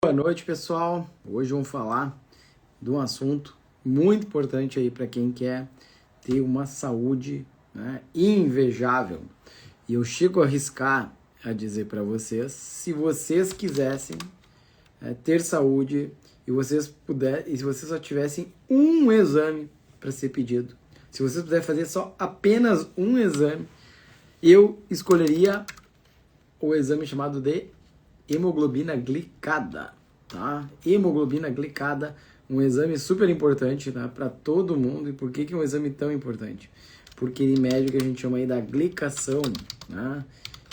Boa noite, pessoal. Hoje vamos falar de um assunto muito importante aí para quem quer ter uma saúde, né, invejável. E eu chego a arriscar a dizer para vocês, se vocês quisessem ter saúde e se vocês só tivessem um exame para ser pedido, se vocês puderem fazer só apenas um exame, eu escolheria o exame chamado de hemoglobina glicada, tá? Hemoglobina glicada, um exame super importante, tá, para todo mundo. E por que é um exame tão importante? Porque ele mede o que a gente chama aí da glicação, né?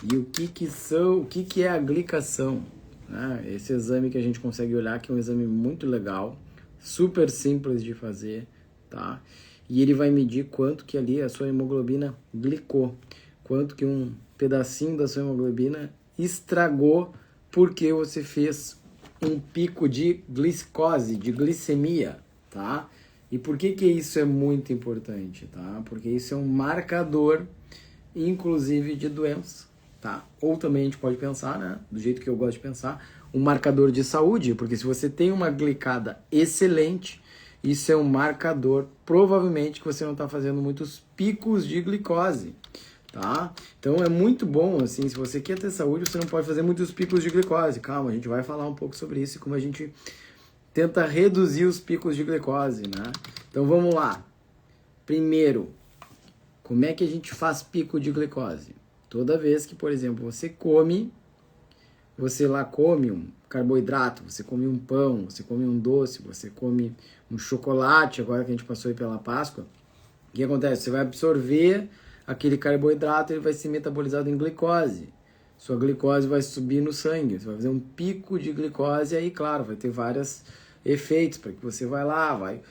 E o que é a glicação? Né? Esse exame que a gente consegue olhar, que é um exame muito legal, super simples de fazer, tá? E ele vai medir quanto que ali a sua hemoglobina glicou, quanto que um pedacinho da sua hemoglobina estragou porque você fez um pico de glicose, de glicemia, tá? E por que isso é muito importante, tá? Porque isso é um marcador, inclusive, de doença, tá? Ou também a gente pode pensar, né, do jeito que eu gosto de pensar, um marcador de saúde, porque se você tem uma glicada excelente, isso é um marcador, provavelmente, que você não está fazendo muitos picos de glicose, tá? Então é muito bom, assim, se você quer ter saúde, você não pode fazer muitos picos de glicose. Calma, a gente vai falar um pouco sobre isso e como a gente tenta reduzir os picos de glicose, né? Então vamos lá. Primeiro, como é que a gente faz pico de glicose? Toda vez que, por exemplo, você come um carboidrato, você come um pão, você come um doce, você come um chocolate, agora que a gente passou aí pela Páscoa, o que acontece? Você vai absorver aquele carboidrato, ele vai ser metabolizado em glicose. Sua glicose vai subir no sangue, você vai fazer um pico de glicose, e aí, claro, vai ter vários efeitos, para que você vai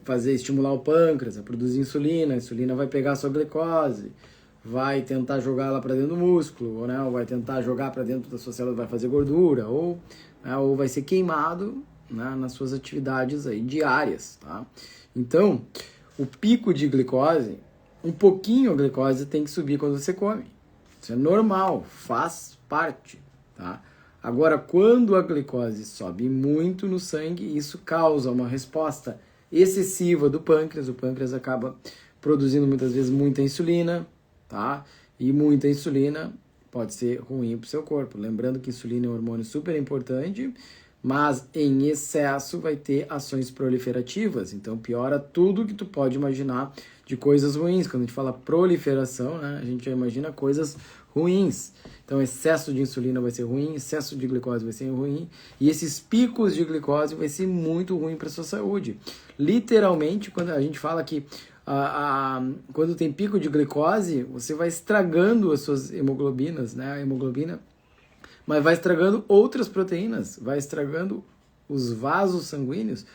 fazer estimular o pâncreas a produzir insulina, a insulina vai pegar a sua glicose, vai tentar jogar ela para dentro do músculo, né? Ou vai tentar jogar para dentro da sua célula, vai fazer gordura, ou vai ser queimado, né, nas suas atividades aí diárias, tá? Então, o pico de glicose, um pouquinho a glicose tem que subir quando você come. Isso é normal, faz parte, tá? Agora, quando a glicose sobe muito no sangue, isso causa uma resposta excessiva do pâncreas. O pâncreas acaba produzindo muitas vezes muita insulina, tá? E muita insulina pode ser ruim para o seu corpo. Lembrando que insulina é um hormônio super importante, mas em excesso vai ter ações proliferativas, então piora tudo que tu pode imaginar de coisas ruins. Quando a gente fala proliferação, né, a gente já imagina coisas ruins. Então excesso de insulina vai ser ruim, excesso de glicose vai ser ruim, e esses picos de glicose vai ser muito ruim para a sua saúde. Literalmente, quando a gente fala que quando tem pico de glicose, você vai estragando as suas hemoglobinas, né, a hemoglobina, mas vai estragando outras proteínas, vai estragando os vasos sanguíneos,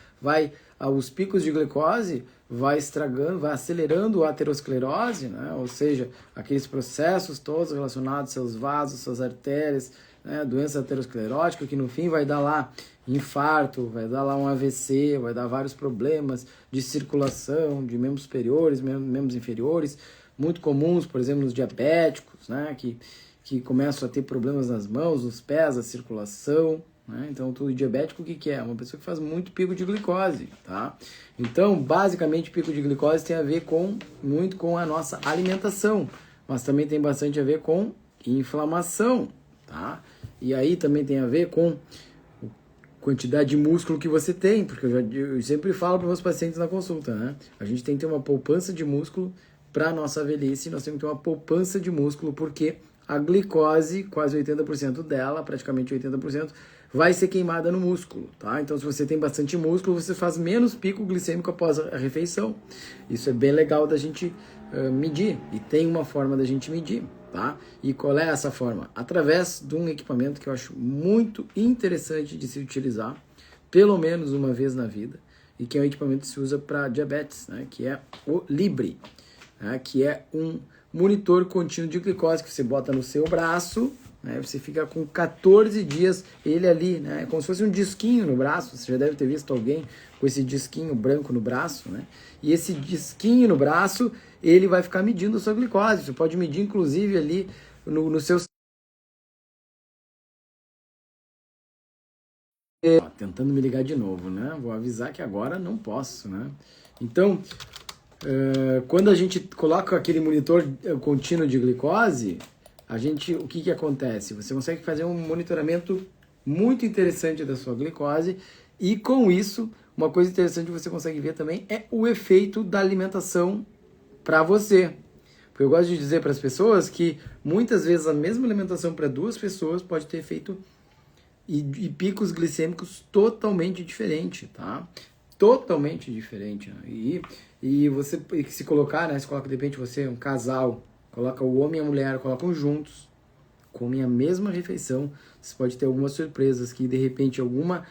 os picos de glicose, vai estragando, vai acelerando a aterosclerose, né? Ou seja, aqueles processos todos relacionados aos seus vasos, suas artérias, né? Doença aterosclerótica, que no fim vai dar lá infarto, vai dar lá um AVC, vai dar vários problemas de circulação, de membros superiores, membros inferiores, muito comuns, por exemplo, nos diabéticos, né? Que começam a ter problemas nas mãos, nos pés, a circulação, né? Então, tudo diabético, o que é? Uma pessoa que faz muito pico de glicose, tá? Então, basicamente, pico de glicose tem a ver muito com a nossa alimentação, mas também tem bastante a ver com inflamação, tá? E aí também tem a ver com quantidade de músculo que você tem, porque eu sempre falo para meus pacientes na consulta, né? A gente tem que ter uma poupança de músculo para a nossa velhice, nós temos que ter uma poupança de músculo, porque a glicose, quase 80% dela, praticamente 80%, vai ser queimada no músculo, tá? Então, se você tem bastante músculo, você faz menos pico glicêmico após a refeição. Isso é bem legal da gente medir, e tem uma forma da gente medir, tá? E qual é essa forma? Através de um equipamento que eu acho muito interessante de se utilizar, pelo menos uma vez na vida, e que é um equipamento que se usa para diabetes, né? Que é o Libre, né? Que é um monitor contínuo de glicose que você bota no seu braço, né? Você fica com 14 dias ele ali, né? É como se fosse um disquinho no braço. Você já deve ter visto alguém com esse disquinho branco no braço, né? E esse disquinho no braço, ele vai ficar medindo a sua glicose. Você pode medir, inclusive, ali no seu Ó, tentando me ligar de novo, né? Vou avisar que agora não posso, né? Então, quando a gente coloca aquele monitor contínuo de glicose, o que que acontece? Você consegue fazer um monitoramento muito interessante da sua glicose e com isso, uma coisa interessante que você consegue ver também é o efeito da alimentação para você. Porque eu gosto de dizer para as pessoas que muitas vezes a mesma alimentação para duas pessoas pode ter efeito e picos glicêmicos totalmente diferentes, tá? Totalmente diferente. Né? E você se colocar, né? Se coloca de repente você, um casal, coloca o homem e a mulher, colocam juntos, comem a mesma refeição, você pode ter algumas surpresas que de repente alguma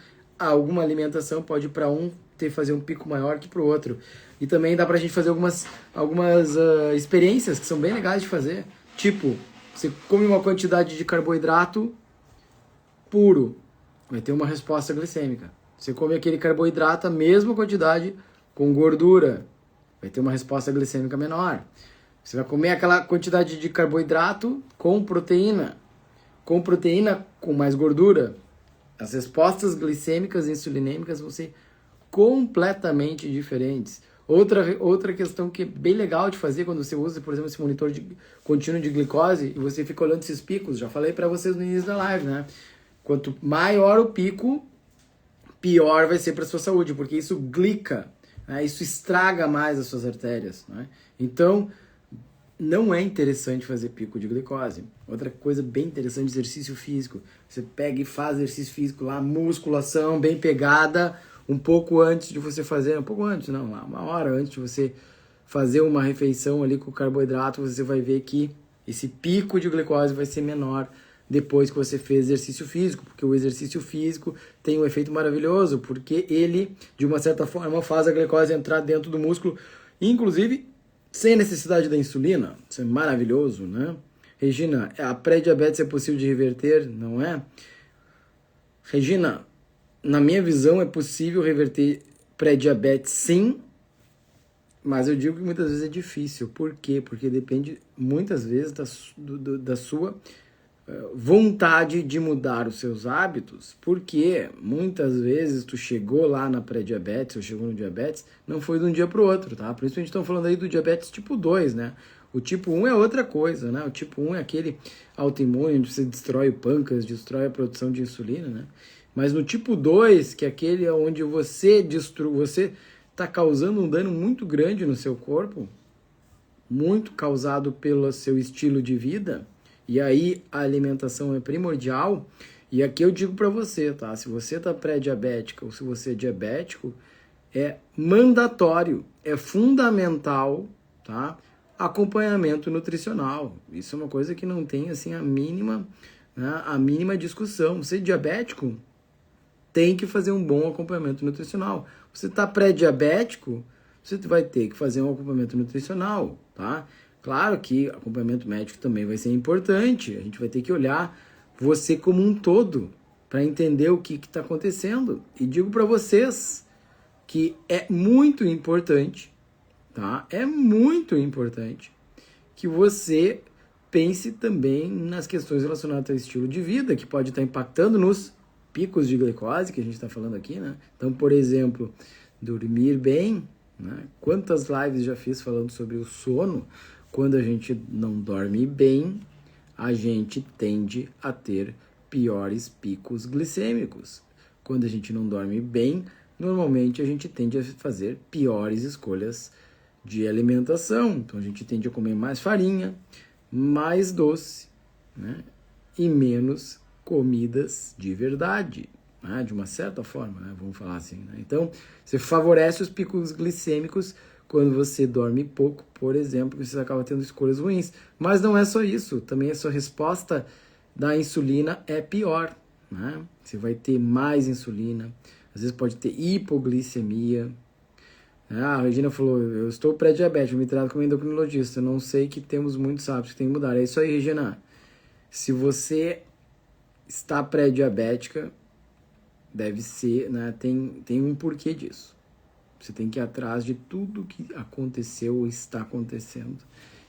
alimentação pode para um fazer um pico maior que para o outro. E também dá pra gente fazer algumas experiências que são bem legais de fazer. Tipo, você come uma quantidade de carboidrato puro, vai ter uma resposta glicêmica. Você come aquele carboidrato, a mesma quantidade, com gordura, vai ter uma resposta glicêmica menor. Você vai comer aquela quantidade de carboidrato com proteína com mais gordura. As respostas glicêmicas e insulinêmicas vão ser completamente diferentes. Outra questão que é bem legal de fazer quando você usa, por exemplo, esse monitor contínuo de glicose e você fica olhando esses picos, já falei para vocês no início da live, né? Quanto maior o pico, pior vai ser para sua saúde, porque isso glica, né? Isso estraga mais as suas artérias, né? Então, não é interessante fazer pico de glicose. Outra coisa bem interessante, exercício físico. Você pega e faz exercício físico lá, musculação bem pegada, um pouco antes de você fazer, um pouco antes, não, uma hora antes de você fazer uma refeição ali com carboidrato, você vai ver que esse pico de glicose vai ser menor depois que você fez exercício físico, porque o exercício físico tem um efeito maravilhoso, porque ele, de uma certa forma, faz a glicose entrar dentro do músculo, inclusive sem necessidade da insulina. Isso é maravilhoso, né? Regina, a pré-diabetes é possível de reverter, não é? Regina, na minha visão é possível reverter pré-diabetes sim, mas eu digo que muitas vezes é difícil. Por quê? Porque depende muitas vezes da sua vontade de mudar os seus hábitos, porque muitas vezes tu chegou lá na pré-diabetes ou chegou no diabetes, não foi de um dia para o outro, tá? Por isso a gente está falando aí do diabetes tipo 2, né? O tipo 1 é outra coisa, né? O tipo 1 é aquele autoimune onde você destrói o pâncreas, destrói a produção de insulina, né? Mas no tipo 2, que é aquele onde você está causando um dano muito grande no seu corpo, muito causado pelo seu estilo de vida, e aí a alimentação é primordial. E aqui eu digo para você, tá? Se você tá pré-diabética ou se você é diabético, é mandatório, é fundamental, tá? Acompanhamento nutricional. Isso é uma coisa que não tem assim a mínima, né? A mínima discussão. Você é diabético, tem que fazer um bom acompanhamento nutricional. Você tá pré-diabético, você vai ter que fazer um acompanhamento nutricional, tá? Claro que acompanhamento médico também vai ser importante. A gente vai ter que olhar você como um todo para entender o que está acontecendo. E digo para vocês que é muito importante, tá? É muito importante que você pense também nas questões relacionadas ao estilo de vida, que pode estar impactando nos picos de glicose que a gente está falando aqui, né? Então, por exemplo, dormir bem, né? Quantas lives já fiz falando sobre o sono? Quando a gente não dorme bem, a gente tende a ter piores picos glicêmicos. Quando a gente não dorme bem, normalmente a gente tende a fazer piores escolhas de alimentação. Então a gente tende a comer mais farinha, mais doce, né? E menos comidas de verdade, né? De uma certa forma, né? Vamos falar assim, né? Então você favorece os picos glicêmicos quando você dorme pouco, por exemplo, você acaba tendo escolhas ruins. Mas não é só isso, também a sua resposta da insulina é pior, né? Você vai ter mais insulina, às vezes pode ter hipoglicemia. A Regina falou, eu estou pré-diabético, me trato como endocrinologista, não sei que temos muitos hábitos que tem que mudar. É isso aí, Regina. Se você está pré-diabética, deve ser, né? Tem um porquê disso. Você tem que ir atrás de tudo que aconteceu ou está acontecendo.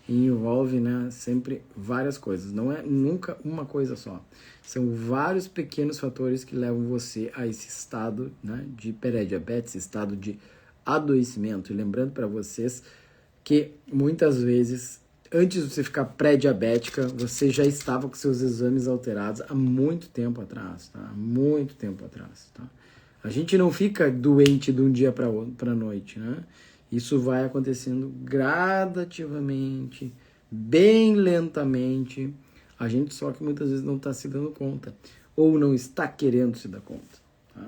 e envolve, né, sempre várias coisas. Não é nunca uma coisa só. São vários pequenos fatores que levam você a esse estado, né, de pré-diabetes, estado de adoecimento. E lembrando para vocês que muitas vezes, antes de você ficar pré-diabética, você já estava com seus exames alterados há muito tempo atrás, tá? Muito tempo atrás, tá? A gente não fica doente de um dia para a noite, né? Isso vai acontecendo gradativamente, bem lentamente. A gente só que muitas vezes não está se dando conta, ou não está querendo se dar conta, tá?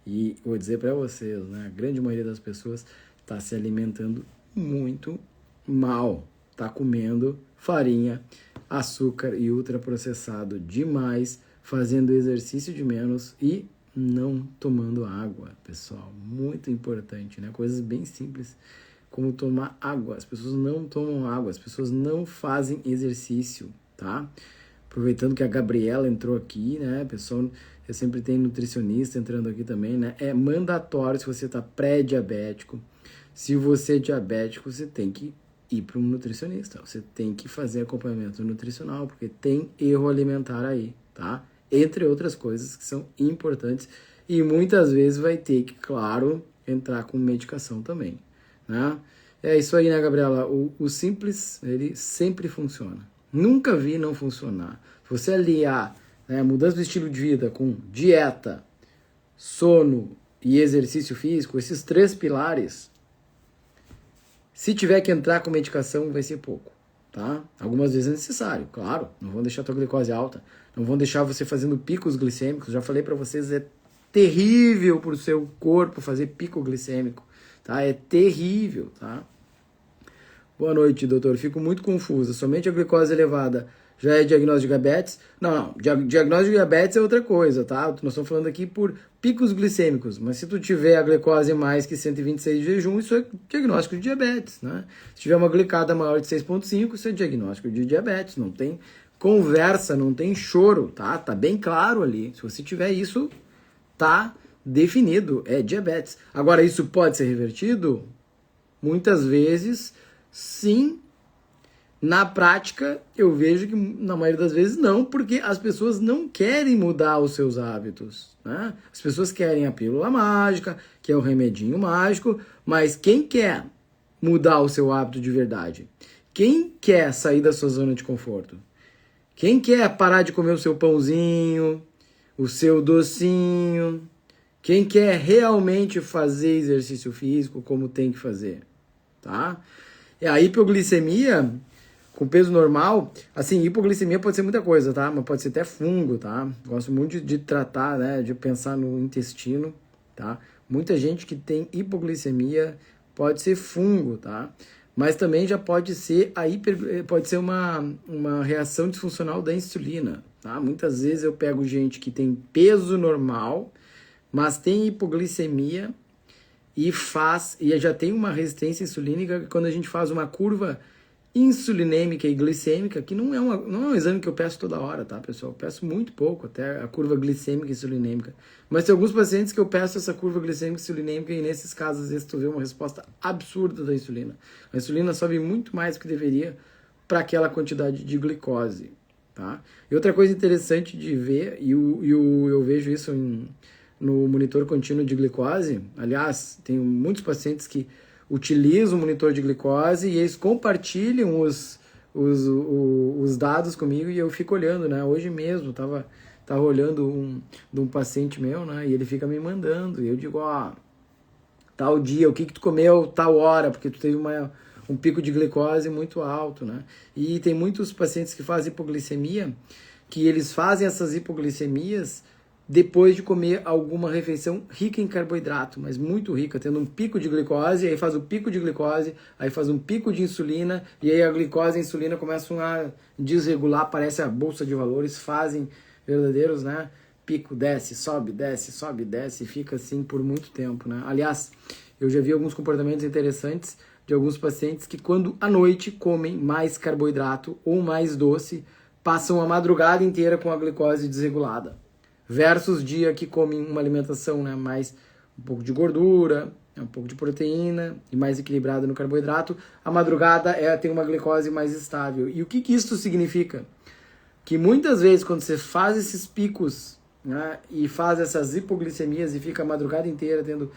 E vou dizer para vocês, né? A grande maioria das pessoas está se alimentando muito mal. Está comendo farinha, açúcar e ultraprocessado demais, fazendo exercício de menos e não tomando água, pessoal. Muito importante, né? Coisas bem simples, como tomar água. As pessoas não tomam água, as pessoas não fazem exercício, tá? Aproveitando que a Gabriela entrou aqui, né, pessoal, eu sempre tenho nutricionista entrando aqui também, né? É mandatório, se você está pré-diabético, se você é diabético, você tem que ir para um nutricionista. Você tem que fazer acompanhamento nutricional, porque tem erro alimentar aí, tá? Entre outras coisas que são importantes. E muitas vezes vai ter que, claro, entrar com medicação também, né? É isso aí, né, Gabriela? O simples, ele sempre funciona. Nunca vi não funcionar. Se você aliar, né, mudança do estilo de vida com dieta, sono e exercício físico, esses 3 pilares, se tiver que entrar com medicação, vai ser pouco, tá? Algumas vezes é necessário, claro. Não vão deixar a tua glicose alta. Não vão deixar você fazendo picos glicêmicos. Já falei para vocês, é terrível para o seu corpo fazer pico glicêmico, tá? É terrível, tá? Boa noite, doutor. Fico muito confusa. Somente a glicose elevada já é diagnóstico de diabetes? Não. Diagnóstico de diabetes é outra coisa, tá? Nós estamos falando aqui por picos glicêmicos. Mas se tu tiver a glicose mais que 126 de jejum, isso é diagnóstico de diabetes, né? Se tiver uma glicada maior de 6,5, isso é diagnóstico de diabetes. Não tem conversa, não tem choro, tá? Tá bem claro ali. Se você tiver isso, tá definido. É diabetes. Agora, isso pode ser revertido? Muitas vezes, sim. Na prática, eu vejo que na maioria das vezes não, porque as pessoas não querem mudar os seus hábitos, né? As pessoas querem a pílula mágica, que é o remedinho mágico, mas quem quer mudar o seu hábito de verdade? Quem quer sair da sua zona de conforto? Quem quer parar de comer o seu pãozinho, o seu docinho? Quem quer realmente fazer exercício físico como tem que fazer, tá? E a hipoglicemia com peso normal, assim, hipoglicemia pode ser muita coisa, tá? Mas pode ser até fungo, tá? Gosto muito de tratar, né? De pensar no intestino, tá? Muita gente que tem hipoglicemia pode ser fungo, tá? Mas também já pode ser pode ser uma reação disfuncional da insulina, tá? Muitas vezes eu pego gente que tem peso normal, mas tem hipoglicemia e já tem uma resistência insulínica quando a gente faz uma curva insulinêmica e glicêmica, que não é um exame que eu peço toda hora, tá, pessoal? Eu peço muito pouco, até a curva glicêmica e insulinêmica. Mas tem alguns pacientes que eu peço essa curva glicêmica e insulinêmica e nesses casos, às vezes, tu vê uma resposta absurda da insulina. A insulina sobe muito mais do que deveria para aquela quantidade de glicose, tá? E outra coisa interessante de ver, eu vejo isso no monitor contínuo de glicose, aliás, tenho muitos pacientes que utilizam o monitor de glicose e eles compartilham os dados comigo e eu fico olhando, né? Hoje mesmo tava olhando de um paciente meu, né? E ele fica me mandando e eu digo, ó, tal dia, o que tu comeu tal hora, porque tu teve um pico de glicose muito alto, né? E tem muitos pacientes que fazem hipoglicemia, que eles fazem essas hipoglicemias depois de comer alguma refeição rica em carboidrato, mas muito rica, tendo um pico de glicose, aí faz o pico de glicose, aí faz um pico de insulina, e aí a glicose e a insulina começam a desregular, parece a bolsa de valores, fazem verdadeiros, né? Pico, desce, sobe, desce, e fica assim por muito tempo, né? Aliás, eu já vi alguns comportamentos interessantes de alguns pacientes que quando à noite comem mais carboidrato ou mais doce, passam a madrugada inteira com a glicose desregulada. Versus dia que comem uma alimentação, né, mais um pouco de gordura, um pouco de proteína e mais equilibrada no carboidrato. A madrugada tem uma glicose mais estável. E o que isso significa? Que muitas vezes quando você faz esses picos, né, e faz essas hipoglicemias e fica a madrugada inteira tendo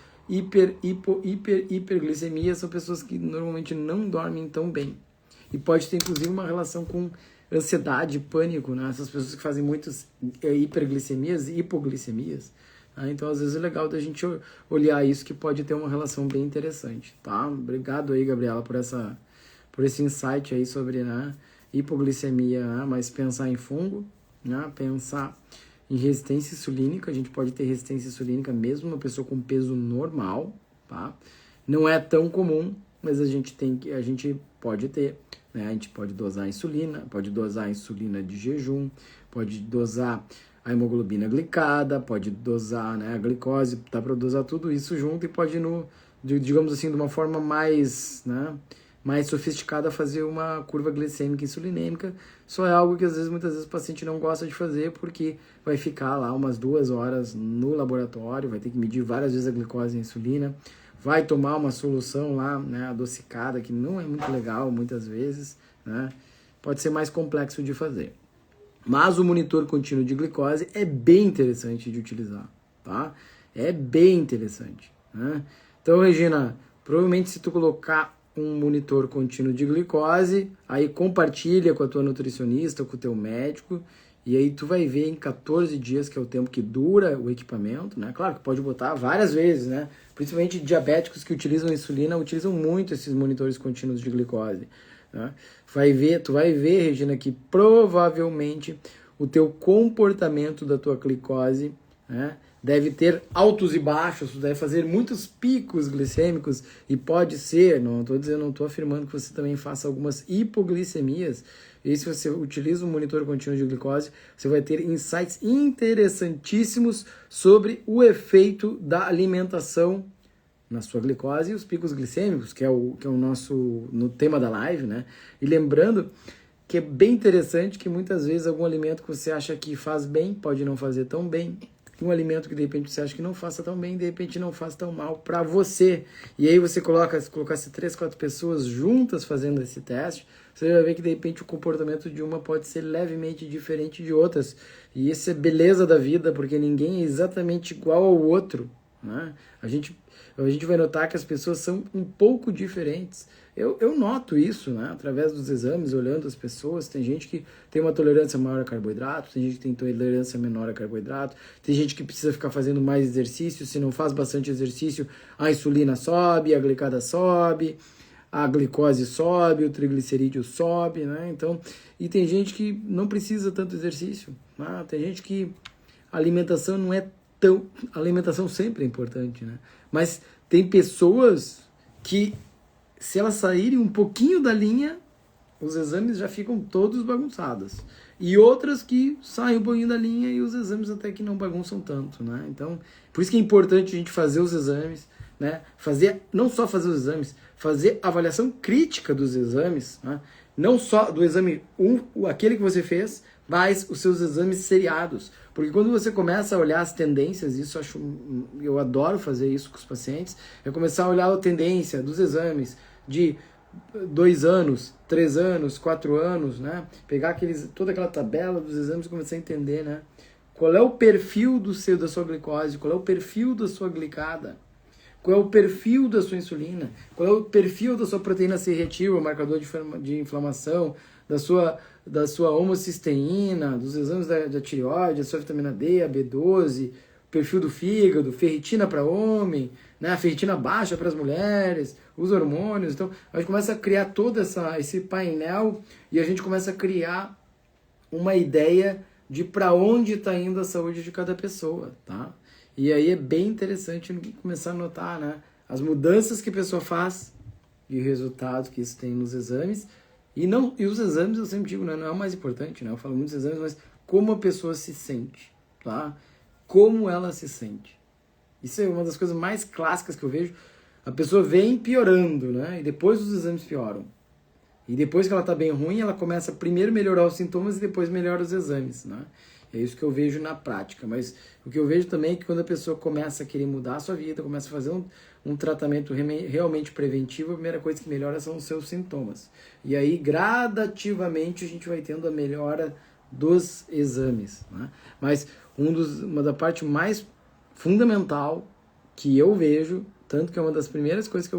hiperglicemia, são pessoas que normalmente não dormem tão bem. E pode ter inclusive uma relação com ansiedade, pânico, né? Essas pessoas que fazem muitas hiperglicemias e hipoglicemias. Então, às vezes é legal da gente olhar isso, que pode ter uma relação bem interessante, tá? Obrigado aí, Gabriela, por esse insight aí sobre, né, hipoglicemia, né? Mas pensar em fungo, né? Pensar em resistência insulínica. A gente pode ter resistência insulínica mesmo uma pessoa com peso normal, tá? Não é tão comum, mas a gente pode ter, né? A gente pode dosar a insulina de jejum, pode dosar a hemoglobina glicada, pode dosar, né, a glicose, dá para dosar tudo isso junto e pode, digamos assim, de uma forma mais, né, mais sofisticada, fazer uma curva glicêmica e insulinêmica. Só é algo que muitas vezes o paciente não gosta de fazer, porque vai ficar lá umas 2 horas no laboratório, vai ter que medir várias vezes a glicose e a insulina, vai tomar uma solução lá, né, adocicada, que não é muito legal muitas vezes, né, pode ser mais complexo de fazer. Mas o monitor contínuo de glicose é bem interessante de utilizar, tá? É bem interessante, né? Então, Regina, provavelmente se tu colocar um monitor contínuo de glicose, aí compartilha com a tua nutricionista, com o teu médico, e aí tu vai ver em 14 dias, que é o tempo que dura o equipamento, né? Claro que pode botar várias vezes, né? Principalmente diabéticos que utilizam insulina, utilizam muito esses monitores contínuos de glicose. Né? Tu vai ver, Regina, que provavelmente o teu comportamento da tua glicose, né, deve ter altos e baixos, tu deve fazer muitos picos glicêmicos e pode ser, não estou afirmando que você também faça algumas hipoglicemias. E se você utiliza um monitor contínuo de glicose, você vai ter insights interessantíssimos sobre o efeito da alimentação na sua glicose e os picos glicêmicos, que é o nosso no tema da live, né? E lembrando que é bem interessante que muitas vezes algum alimento que você acha que faz bem pode não fazer tão bem. Um alimento que de repente você acha que não faça tão bem, de repente não faz tão mal para você. E aí você colocasse 3, 4 pessoas juntas fazendo esse teste, você vai ver que de repente o comportamento de uma pode ser levemente diferente de outras. E isso é beleza da vida, porque ninguém é exatamente igual ao outro, né? A gente vai notar que as pessoas são um pouco diferentes. Eu noto isso, né? Através dos exames, olhando as pessoas. Tem gente que tem uma tolerância maior a carboidrato, tem gente que tem tolerância menor a carboidrato, tem gente que precisa ficar fazendo mais exercício. Se não faz bastante exercício, a insulina sobe, a glicada sobe, a glicose sobe, o triglicerídeo sobe, né? Então, e tem gente que não precisa tanto exercício, né? Tem gente que a alimentação não é tão... A alimentação sempre é importante, né? Mas tem pessoas que, se elas saírem um pouquinho da linha, os exames já ficam todos bagunçados. E outras que saem um pouquinho da linha e os exames até que não bagunçam tanto, né? Então, por isso que é importante a gente fazer os exames, né? Não só fazer os exames, fazer a avaliação crítica dos exames, né? Não só do exame aquele que você fez, mas os seus exames seriados. Porque quando você começa a olhar as tendências, eu adoro fazer isso com os pacientes, é começar a olhar a tendência dos exames de 2 anos, 3 anos, 4 anos, né? Pegar toda aquela tabela dos exames e começar a entender, né? Qual é o perfil da sua glicose, qual é o perfil da sua glicada, qual é o perfil da sua insulina, qual é o perfil da sua proteína C reativa, o marcador de inflamação, da sua homocisteína, dos exames da tireoide, da sua vitamina D, a B12, perfil do fígado, ferritina para homem, né, a ferritina baixa para as mulheres, os hormônios. Então, a gente começa a criar todo esse painel e a gente começa a criar uma ideia de para onde está indo a saúde de cada pessoa, tá? E aí é bem interessante começar a notar, né, as mudanças que a pessoa faz e o resultado que isso tem nos exames. E os exames, eu sempre digo, né, não é o mais importante, né? Eu falo muitos exames, mas como a pessoa se sente, tá? Como ela se sente. Isso é uma das coisas mais clássicas que eu vejo. A pessoa vem piorando, né? E depois os exames pioram. E depois que ela tá bem ruim, ela começa a primeiro melhorar os sintomas e depois melhora os exames, né? É isso que eu vejo na prática. Mas o que eu vejo também é que quando a pessoa começa a querer mudar a sua vida, começa a fazer um tratamento realmente preventivo, a primeira coisa que melhora são os seus sintomas. E aí, gradativamente, a gente vai tendo a melhora dos exames. Né? Mas uma da parte mais fundamental que eu vejo, tanto que é uma das primeiras coisas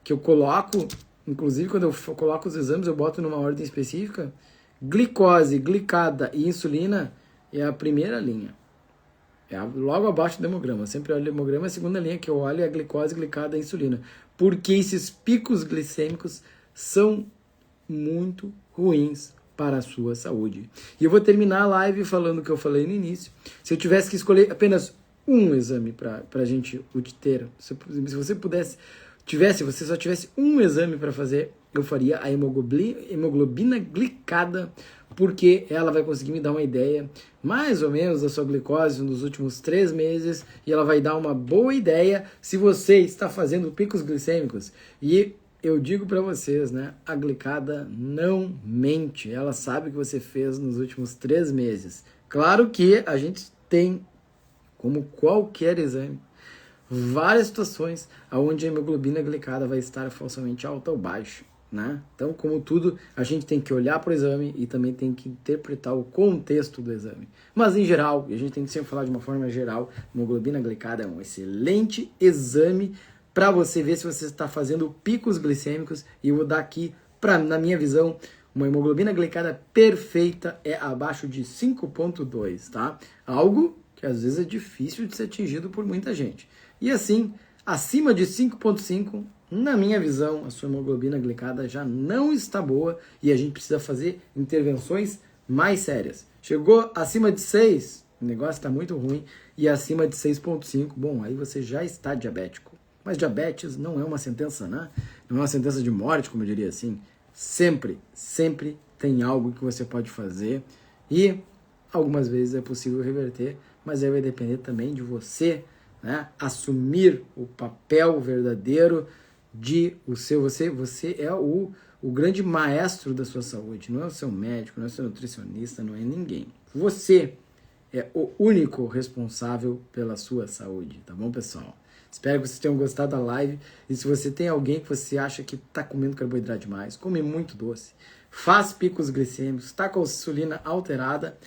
que eu coloco, inclusive quando eu coloco os exames, eu boto numa ordem específica, glicose, glicada e insulina é a primeira linha. É logo abaixo do hemograma. Eu sempre olho o hemograma, a segunda linha que eu olho é a glicose, glicada e insulina. Porque esses picos glicêmicos são muito ruins para a sua saúde. E eu vou terminar a live falando o que eu falei no início. Se eu tivesse que escolher apenas um exame para a gente ter, se você pudesse, você só tivesse um exame para fazer, eu faria a hemoglobina glicada, porque ela vai conseguir me dar uma ideia mais ou menos da sua glicose nos últimos 3 meses e ela vai dar uma boa ideia se você está fazendo picos glicêmicos. E eu digo para vocês, né? A glicada não mente. Ela sabe o que você fez nos últimos 3 meses. Claro que a gente tem, como qualquer exame, várias situações onde a hemoglobina glicada vai estar falsamente alta ou baixa, né? Então, como tudo, a gente tem que olhar para o exame e também tem que interpretar o contexto do exame. Mas, em geral, e a gente tem que sempre falar de uma forma geral, a hemoglobina glicada é um excelente exame para você ver se você está fazendo picos glicêmicos. E eu vou dar aqui, na minha visão, uma hemoglobina glicada perfeita é abaixo de 5,2, tá? Algo que às vezes é difícil de ser atingido por muita gente. E assim, acima de 5,5, na minha visão, a sua hemoglobina glicada já não está boa e a gente precisa fazer intervenções mais sérias. Chegou acima de 6, o negócio está muito ruim, e acima de 6,5, bom, aí você já está diabético. Mas diabetes não é uma sentença, né? Não é uma sentença de morte, como eu diria assim. Sempre tem algo que você pode fazer e algumas vezes é possível reverter, mas aí vai depender também de você, né, assumir o papel verdadeiro de você é o grande maestro da sua saúde, não é o seu médico, não é o seu nutricionista, não é ninguém. Você é o único responsável pela sua saúde, tá bom, pessoal? Espero que vocês tenham gostado da live. E se você tem alguém que você acha que está comendo carboidrato demais, come muito doce, faz picos glicêmicos, está com a insulina alterada,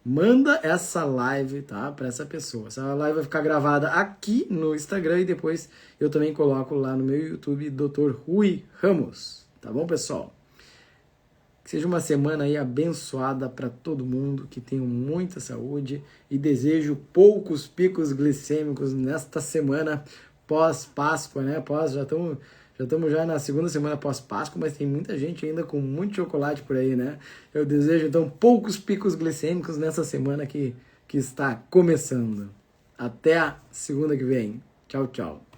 manda essa live, tá, para essa pessoa. Essa live vai ficar gravada aqui no Instagram e depois eu também coloco lá no meu YouTube, Dr. Rui Ramos. Tá bom, pessoal? Que seja uma semana aí abençoada para todo mundo, que tenham muita saúde e desejo poucos picos glicêmicos nesta semana pós-Páscoa, né? Já estamos já na segunda semana pós-Páscoa, mas tem muita gente ainda com muito chocolate por aí, né? Eu desejo, então, poucos picos glicêmicos nessa semana que está começando. Até a segunda que vem. Tchau, tchau.